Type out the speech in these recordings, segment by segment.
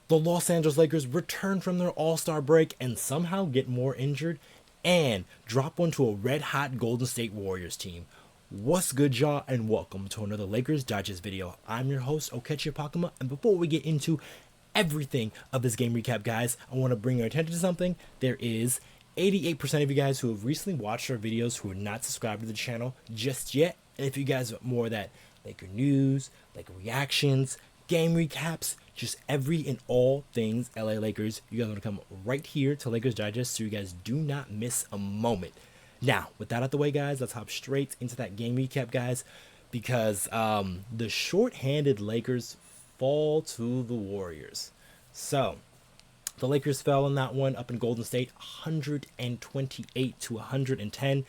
The Los Angeles Lakers return from their All-Star break and somehow get more injured and drop one to a red-hot Golden State Warriors team. What's good, y'all, and welcome to another Lakers Digest video. I'm your host, Okechi Apakama, and before we get into everything of this game recap, guys, I want to bring your attention to something. There is 88% of you guys who have recently watched our videos who are not subscribed to the channel just yet. And if you guys want more of that Laker news, Laker reactions, game recaps, just every and all things LA Lakers, you guys want to come right here to Lakers Digest so you guys do not miss a moment. Now, with that out the way, guys, let's hop straight into that game recap, guys, because the short-handed Lakers fall to the Warriors. So, the Lakers fell in that one up in Golden State, 128 to 110.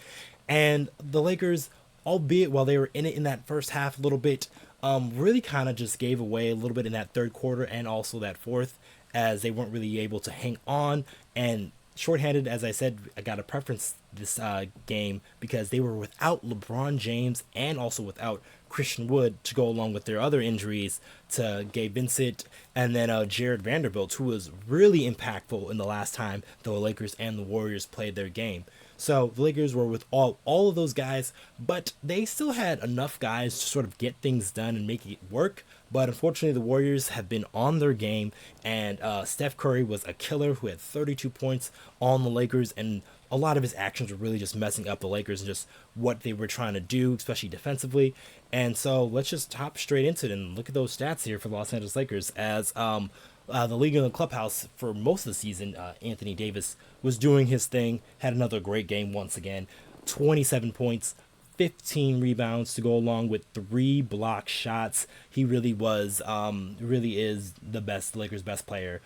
And the Lakers, albeit while they were in it in that first half a little bit, really kind of just gave away a little bit in that third quarter and also that fourth, as they weren't really able to hang on. And shorthanded, as I said, I got to preference this game because they were without LeBron James and also without Christian Wood to go along with their other injuries to Gabe Vincent and then Jared Vanderbilt, who was really impactful in the last time the Lakers and the Warriors played their game. So the Lakers were with all of those guys, but they still had enough guys to sort of get things done and make it work. But unfortunately, the Warriors have been on their game, and Steph Curry was a killer who had 32 points on the Lakers, and a lot of his actions were really just messing up the Lakers and just what they were trying to do, especially defensively. And so let's just hop straight into it and look at those stats here for the Los Angeles Lakers. As the league in the clubhouse for most of the season, Anthony Davis was doing his thing, had another great game once again, 27 points, 15 rebounds to go along with 3 block shots. He really was, really is the best, Lakers' best player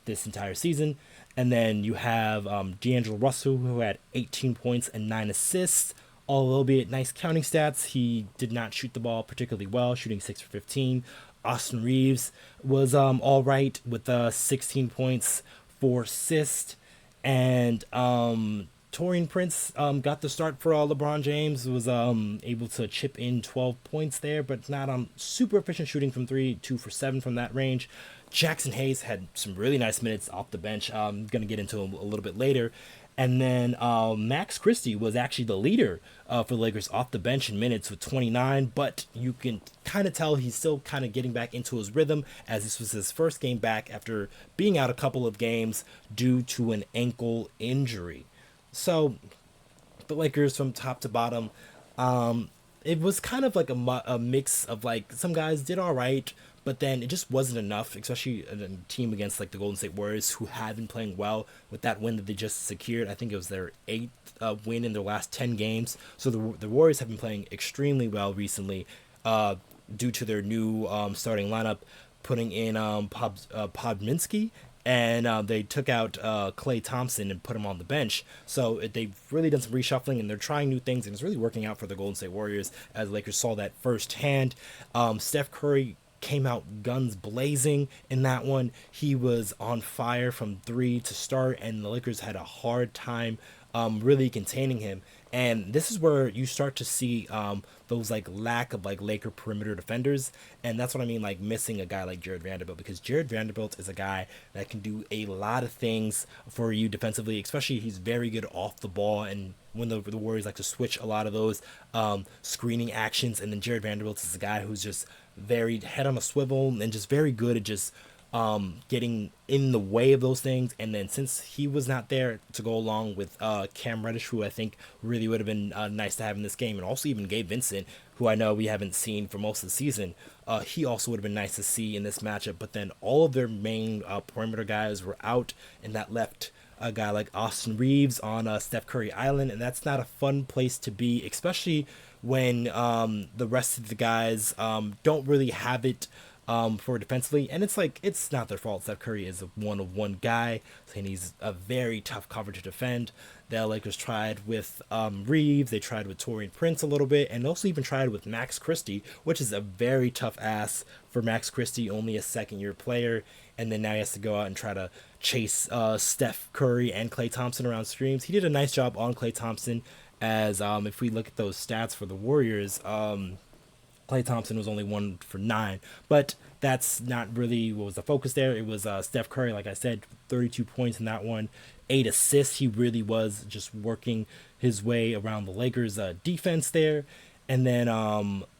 this entire season. And then you have D'Angelo Russell, who had 18 points and 9 assists. Albeit nice counting stats, he did not shoot the ball particularly well, shooting 6 for 15. Austin Reaves was all right with 16 points, 4 assists. And Taurean Prince got the start for LeBron James, was able to chip in 12 points there, but not super efficient shooting from 3, 2 for 7 from that range. Jackson Hayes had some really nice minutes off the bench. I'm going to get into him a little bit later. And then Max Christie was actually the leader for the Lakers off the bench in minutes with 29, but you can kind of tell he's still kind of getting back into his rhythm, as this was his first game back after being out a couple of games due to an ankle injury. So the Lakers from top to bottom, it was kind of like a mix of like some guys did all right, but then it just wasn't enough, especially a team against like the Golden State Warriors, who had been playing well with that win that they just secured. I think it was their 8th win in their last 10 games. So the Warriors have been playing extremely well recently due to their new starting lineup, putting in Podminski, and they took out Klay Thompson and put him on the bench. So they've really done some reshuffling, and they're trying new things, and it's really working out for the Golden State Warriors, as the Lakers saw that firsthand. Steph Curry came out guns blazing in that one. He was on fire from 3 to start, and the Lakers had a hard time really containing him. And this is where you start to see those like lack of like Laker perimeter defenders, and that's what I mean, like missing a guy like Jared Vanderbilt, because Jared Vanderbilt is a guy that can do a lot of things for you defensively. Especially he's very good off the ball, and when the Warriors like to switch a lot of those screening actions, and then Jared Vanderbilt is a guy who's just very head on a swivel and just very good at just getting in the way of those things. And then since he was not there to go along with Cam Reddish, who I think really would have been nice to have in this game, and also even Gabe Vincent, who I know we haven't seen for most of the season, he also would have been nice to see in this matchup. But then all of their main perimeter guys were out, and that left a guy like Austin Reaves on Steph Curry Island, and that's not a fun place to be, especially when the rest of the guys don't really have it for defensively. And it's like, it's not their fault. Steph Curry is a one-of-one guy, and he's a very tough cover to defend. The Lakers tried with Reaves, they tried with Taurean Prince a little bit, and also even tried with Max Christie, which is a very tough ask for Max Christie, only a second-year player. And then now he has to go out and try to chase Steph Curry and Klay Thompson around screens. He did a nice job on Klay Thompson, as if we look at those stats for the Warriors, Klay Thompson was only 1 for 9, but that's not really what was the focus there. It was Steph Curry, like I said, 32 points in that one, 8 assists. He really was just working his way around the Lakers' defense there. And then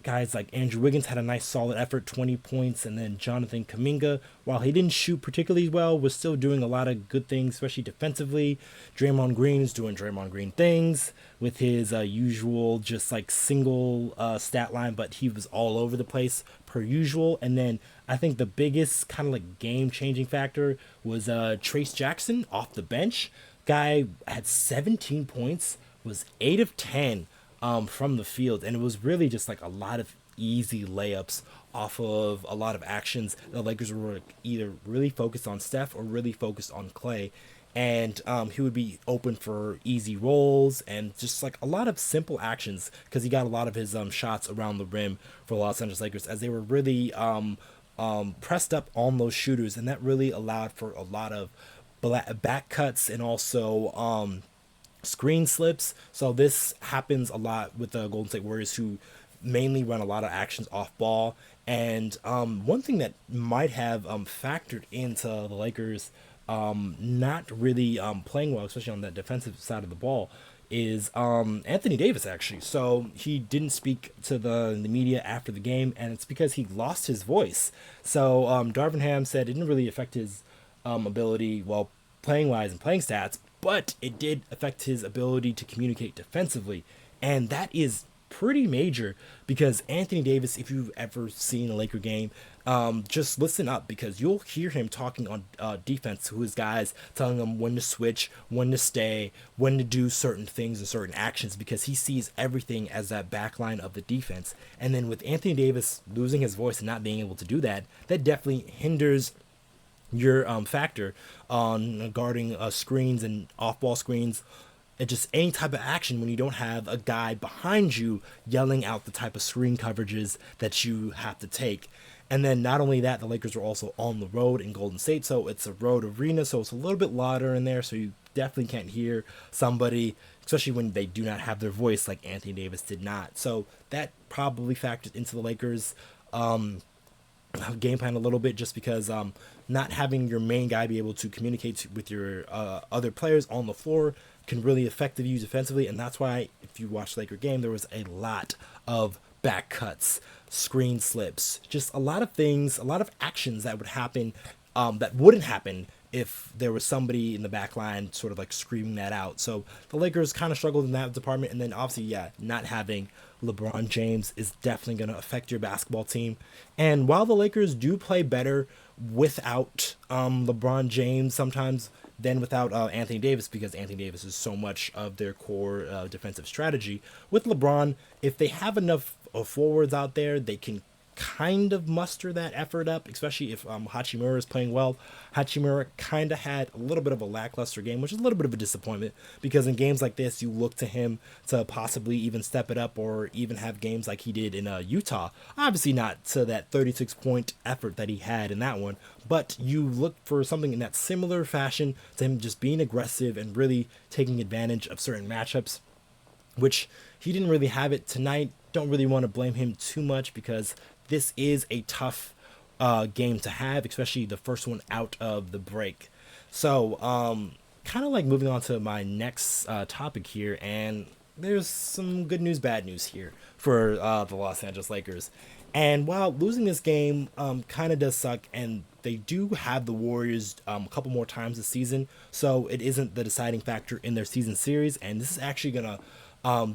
guys like Andrew Wiggins had a nice solid effort, 20 points. And then Jonathan Kuminga, while he didn't shoot particularly well, was still doing a lot of good things, especially defensively. Draymond Green is doing Draymond Green things with his usual just like single stat line, but he was all over the place per usual. And then I think the biggest kind of like game changing factor was Trace Jackson off the bench. Guy had 17 points, was 8 of 10 from the field, and it was really just like a lot of easy layups off of a lot of actions. The Lakers were either really focused on Steph or really focused on Klay, and he would be open for easy rolls and just like a lot of simple actions because he got a lot of his shots around the rim for the Los Angeles Lakers as they were really pressed up on those shooters, and that really allowed for a lot of back cuts and also screen slips. So this happens a lot with the Golden State Warriors, who mainly run a lot of actions off ball. And one thing that might have factored into the Lakers not really playing well, especially on that defensive side of the ball, is Anthony Davis, actually. So he didn't speak to the media after the game, and it's because he lost his voice. So Darvin Ham said it didn't really affect his ability, well, playing wise and playing stats, but it did affect his ability to communicate defensively. And that is pretty major because Anthony Davis, if you've ever seen a Laker game, just listen up because you'll hear him talking on defense to his guys, telling them when to switch, when to stay, when to do certain things and certain actions because he sees everything as that backline of the defense. And then with Anthony Davis losing his voice and not being able to do that, that definitely hinders your factor on guarding screens and off-ball screens and just any type of action when you don't have a guy behind you yelling out the type of screen coverages that you have to take. And then not only that, the Lakers are also on the road in Golden State, so it's a road arena, so it's a little bit louder in there, so you definitely can't hear somebody, especially when they do not have their voice like Anthony Davis did not. So that probably factored into the Lakers game plan a little bit, just because not having your main guy be able to communicate with your other players on the floor can really affect you defensively. And that's why if you watch the Laker game, there was a lot of back cuts, screen slips, just a lot of things, a lot of actions that would happen that wouldn't happen if there was somebody in the back line sort of like screaming that out. So the Lakers kind of struggled in that department. And then obviously, yeah, not having LeBron James is definitely going to affect your basketball team. And while the Lakers do play better without LeBron James sometimes than without Anthony Davis, because Anthony Davis is so much of their core defensive strategy, with LeBron, if they have enough forwards out there, they can kind of muster that effort up, especially if Hachimura is playing well. Hachimura kind of had a little bit of a lackluster game, which is a little bit of a disappointment because in games like this, you look to him to possibly even step it up or even have games like he did in Utah. Obviously not to that 36-point effort that he had in that one, but you look for something in that similar fashion to him just being aggressive and really taking advantage of certain matchups, which he didn't really have it tonight. Don't really want to blame him too much because this is a tough game to have, especially the first one out of the break. So, kind of like moving on to my next topic here, and there's some good news, bad news here for the Los Angeles Lakers. And while losing this game kind of does suck, and they do have the Warriors a couple more times this season, so it isn't the deciding factor in their season series, and this is actually going to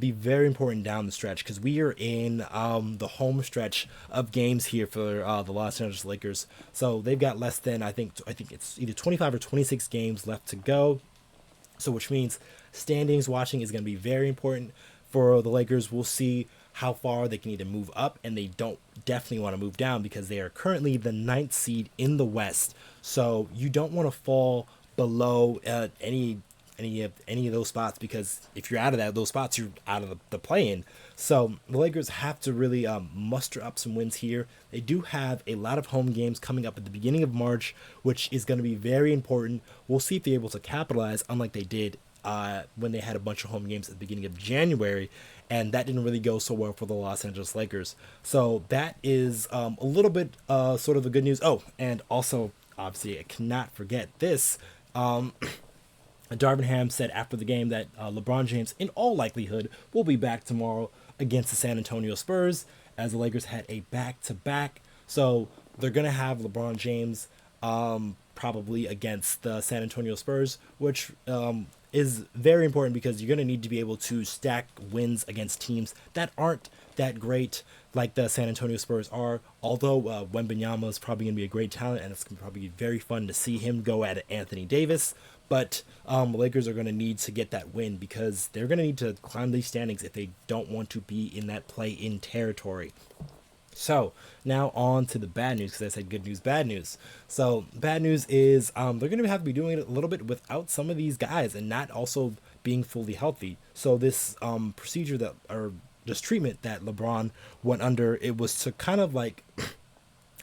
be very important down the stretch because we are in the home stretch of games here for the Los Angeles Lakers. So they've got less than I think it's either 25 or 26 games left to go. So which means standings watching is going to be very important for the Lakers. We'll see how far they can either move up, and they don't definitely want to move down because they are currently the 9th seed in the West. So you don't want to fall below any of those spots, because if you're out of those spots, you're out of the play-in. So the Lakers have to really muster up some wins here. They do have a lot of home games coming up at the beginning of March, which is going to be very important. We'll see if they're able to capitalize, unlike they did when they had a bunch of home games at the beginning of January, and that didn't really go so well for the Los Angeles Lakers. So that is a little bit sort of the good news. Oh, and also, obviously, I cannot forget this. Darvin Ham said after the game that LeBron James, in all likelihood, will be back tomorrow against the San Antonio Spurs, as the Lakers had a back-to-back. So they're going to have LeBron James probably against the San Antonio Spurs, which is very important because you're going to need to be able to stack wins against teams that aren't that great like the San Antonio Spurs are. Although Wembanyama is probably going to be a great talent, and it's going to probably be very fun to see him go at Anthony Davis. But Lakers are going to need to get that win because they're going to need to climb these standings if they don't want to be in that play-in territory. So now on to the bad news, because I said good news, bad news. So bad news is they're going to have to be doing it a little bit without some of these guys and not also being fully healthy. So this procedure that, or this treatment that LeBron went under, it was to kind of like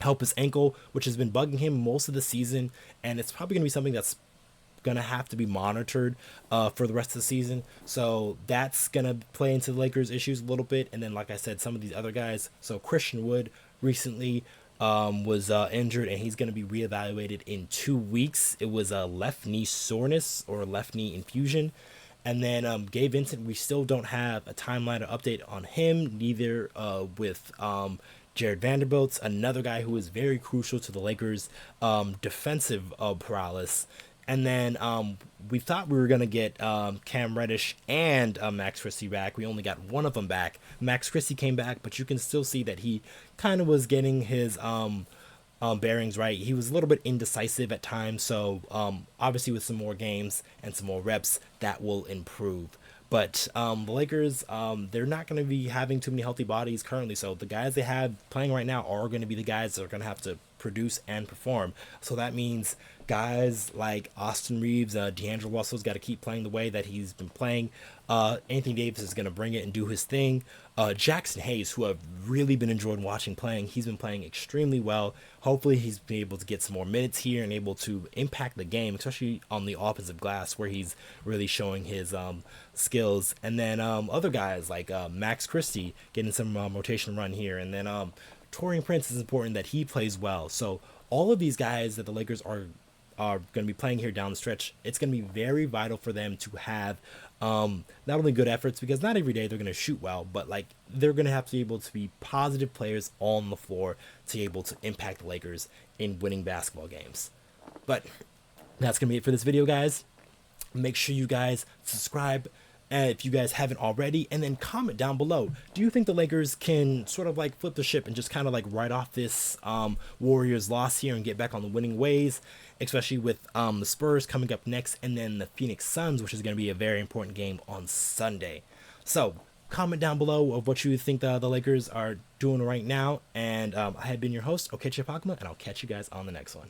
help his ankle, which has been bugging him most of the season, and it's probably going to be something that's gonna have to be monitored for the rest of the season. So that's gonna play into the Lakers' issues a little bit. And then, like I said, some of these other guys. So Christian Wood recently was injured, and he's gonna be reevaluated in 2 weeks. It was a left knee soreness or left knee infusion. And then Gabe Vincent, we still don't have a timeline or update on him. Neither with Jared Vanderbilt's another guy who is very crucial to the Lakers' defensive prowess. And then we thought we were going to get Cam Reddish and Max Christie back. We only got one of them back. Max Christie came back, but you can still see that he kind of was getting his bearings right. He was a little bit indecisive at times. So obviously with some more games and some more reps, that will improve. But the Lakers, they're not going to be having too many healthy bodies currently. So the guys they have playing right now are going to be the guys that are going to have to produce and perform. So that means guys like Austin Reaves, D'Angelo Russell's got to keep playing the way that he's been playing. Anthony Davis is going to bring it and do his thing. Jackson Hayes, who I've really been enjoying watching playing, he's been playing extremely well. Hopefully he's been able to get some more minutes here and able to impact the game, especially on the offensive glass where he's really showing his skills. And then other guys like Max Christie getting some rotation run here. And then Taurean Prince is important that he plays well. So all of these guys that the Lakers are going to be playing here down the stretch, it's going to be very vital for them to have not only good efforts, because not every day they're going to shoot well, but like they're going to have to be able to be positive players on the floor to be able to impact the Lakers in winning basketball games. But that's going to be it for this video, guys. Make sure you guys subscribe if you guys haven't already, and then comment down below. Do you think the Lakers can sort of like flip the ship and just kind of like write off this Warriors loss here and get back on the winning ways, especially with the Spurs coming up next, and then the Phoenix Suns, which is going to be a very important game on Sunday. So comment down below of what you think the Lakers are doing right now, and I have been your host, Okechi Apakama, and I'll catch you guys on the next one.